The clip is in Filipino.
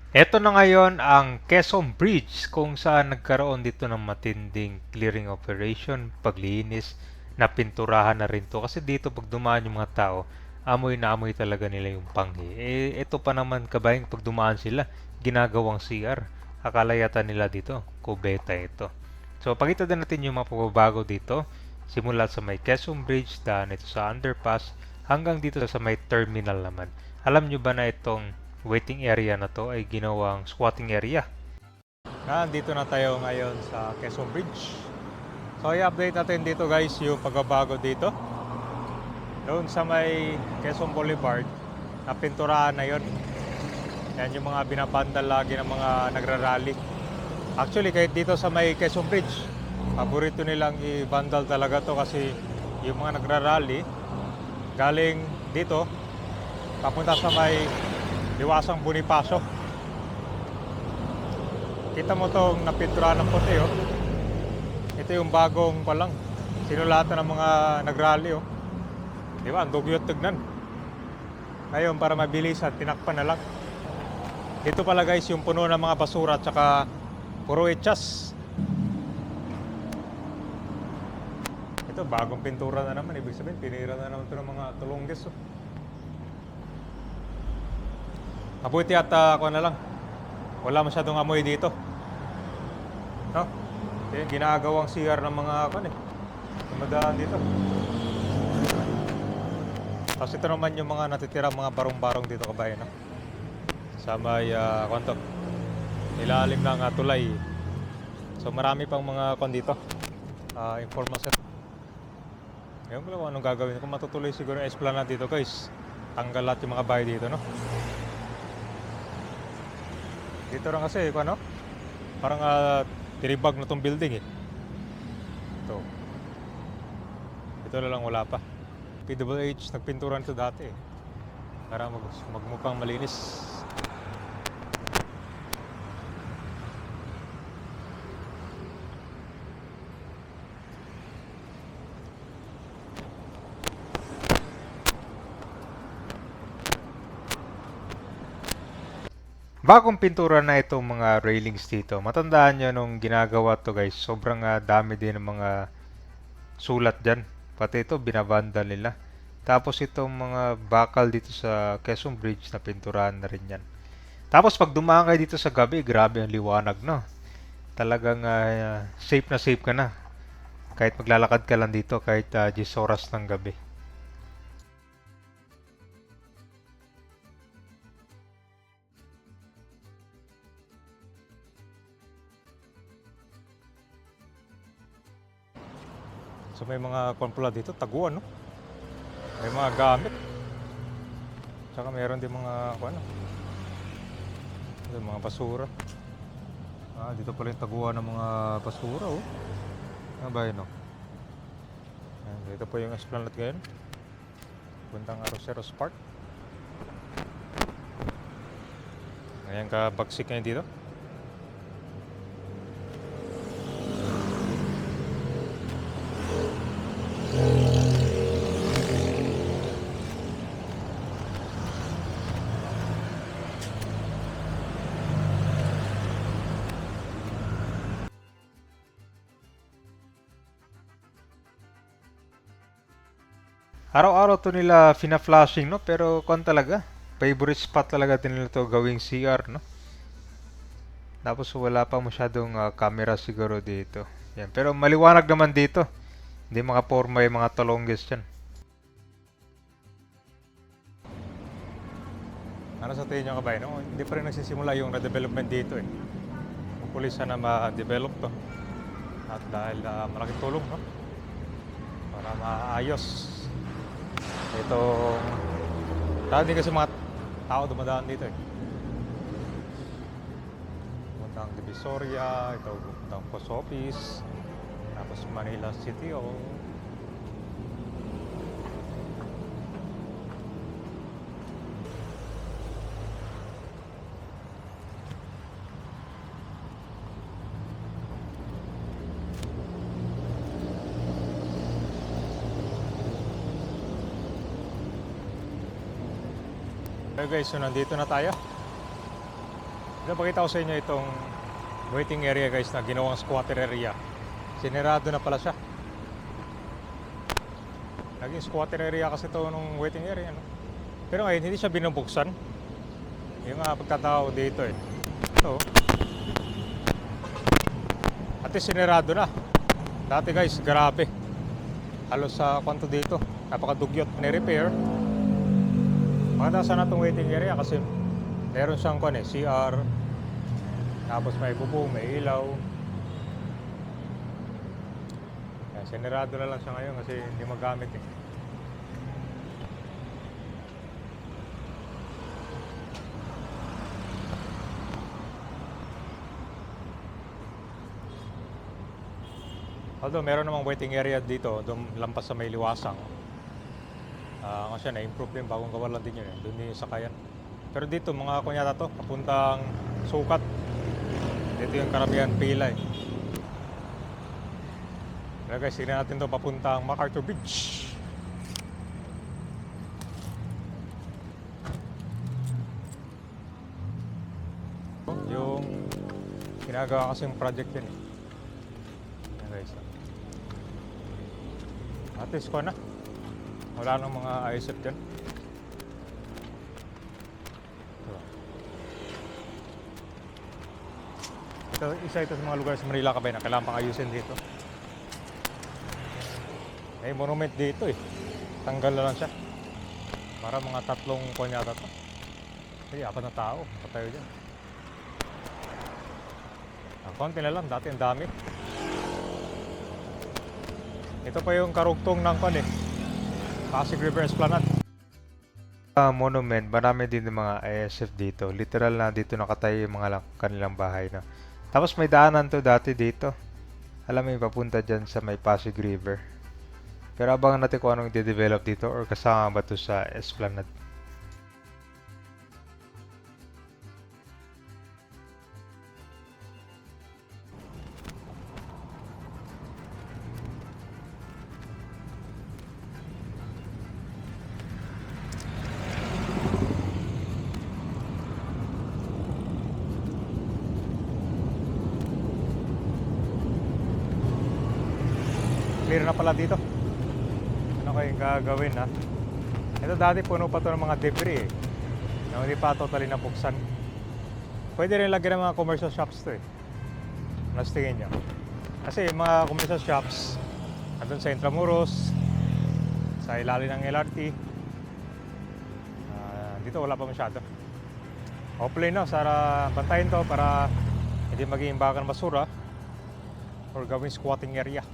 Ito na ngayon ang Quezon Bridge kung saan nagkaroon dito ng matinding clearing operation, paglinis, napinturahan na rin to. Kasi dito pag dumaan yung mga tao, amoy na amoy talaga nila yung panghi. Ito pa naman kabayang pag dumaan sila, ginagawang CR. Akala yata nila dito, kubeta ito. So pakita din natin yung mga pagbabago dito. Simula sa may Quezon Bridge, daan ito sa underpass, hanggang dito sa may terminal naman. Alam nyo ba na itong waiting area na to ay ginawang squatting area? Nandito na tayo ngayon sa Quezon Bridge. So i-update natin dito guys yung pagbabago dito. Doon sa may Quezon Boulevard, napinturahan na yon. Yan yung mga binabandal lagi ng mga nagrarally. Actually kahit dito sa may Quezon Bridge, paborito nilang i-vandal talaga to kasi yung mga nagrarally galing dito papunta sa may Liwasang Bonifacio. Kita mo tong napinturahan ng puti oh. Ito yung bagong pa lang. Sinulatan ng mga nagrally oh. Di ba? Ang dugyot tignan. Ngayon para mabilisan, tinakpan na lang. Ito pala guys yung puno ng mga basura at saka puro echas. Ito bagong pintura na naman. Ibig sabihin pinira na naman ito ng mga tulongges oh. Mabuti at ako na lang. Wala masyadong amoy dito. No? Yung ginagawang CR ng mga dumadaan dito. Tapos ito naman yung mga natitirang mga barong-barong dito kabayan. No? Sa may ilalim ng tulay. So marami pang mga dito. Information. Ngayon ko lang anong gagawin. Kung matutuloy siguro yung esplanade dito guys. Tanggal lahat yung mga bahay dito. No? Dito lang kasi parang tinibag na tong building eh. Ito na lang wala pa. PWH nagpinturan ito dati eh. Para magmukhang malinis. Bagong pintura na itong mga railings dito. Matandaan nyo nung ginagawa to guys. Sobrang dami din ng mga sulat dyan. Pati ito binabanda nila. Tapos itong mga bakal dito sa Quezon Bridge na pinturahan na rin yan. Tapos pag dumaan kayo dito sa gabi, grabe ang liwanag no. Talagang safe na safe ka na. Kahit maglalakad ka lang dito kahit 10 oras ng gabi. So may mga pala dito, taguan no. May mga gamit. Tsaka mayroon din mga mga basura. Dito pala yung taguan ng mga basura oh. Ano ba yun oh? Dito po yung esplanade ngayon. Puntang Arroceros Park. Ngayon ka bagsik ngayon dito. Araw-araw to nila fina-flashing no, pero talaga. Favorite spot talaga din nila to gawing CR no. Tapos wala pa masyadong camera siguro dito. Yan, pero maliwanag naman dito. Hindi makaporma yung mga talongges dyan. Ano sa tingin nyo kabayan? No? Hindi pa rin nagsisimula yung redevelopment dito eh. Hopefully sana ma-develop to. At dahil malaking tulong no? Para maayos itong dati kasi mga tao dumadaan dito eh. Puntang Divisoria, ito puntang Post Office, tapos Manila City o okay guys, so nandito na tayo. Napakita ko sa inyo itong waiting area guys na ginawang squatter area. Sinirado na pala siya. Naging squatter area kasi ito nung waiting area, no? Pero ngayon hindi siya binubuksan. Yung pagkatao dito eh. Ito. At sinirado na. Dati guys, grabe. Halos sa kwanto dito. Napakadugyot, ni-repair. Maganda sana itong waiting area kasi meron siyang CR. Tapos may bubong, may ilaw. Yan, sinirado na lang siya ngayon kasi hindi magamit eh. Although meron namang waiting area dito, doon lampas sa may liwasang. Kasi na-improve din, bagong gawa lang din yun eh. Doon din yung sakayan. Pero dito, mga kunyata to, papuntang Sukat. Dito yung karamihan pila eh. Kaya guys, tignan natin to papuntang MacArthur Bridge. Yung ginagawa kasing project yun eh. Yan guys. At least ko na. Wala nang mga ISF dyan. Isa ito sa mga lugar sa Manila Kabay na kailangan pang ayusin dito. May monument dito eh. Tanggal na lang siya. Para mga 3 kunyata to. Ay, 4 na tao. Patayo dyan. Konti na lang. Dati ang dami. Ito pa yung karugtong ng Pasig River Esplanade. Monument. Marami din ng mga ISF dito. Literal na dito nakatayo yung mga kanilang bahay na. Tapos may daanan to dati dito. Alam mo yung papunta dyan sa may Pasig River. Pero abangan natin kung anong i-develop dito or kasama ba to sa Esplanade. Clear na pala dito. Ano kayong gagawin ha? Ito dati puno pa to ng mga debris eh. Na hindi pa totally nabuksan. Pwede rin lagyan ng mga commercial shops to eh. Mas tingin nyo. Kasi yung mga commercial shops andun sa Intramuros, sa ilalim ng LRT. Dito wala pa masyado. Hopefully no, para bantayin to para hindi maging imbakan basura or gawing squatting area.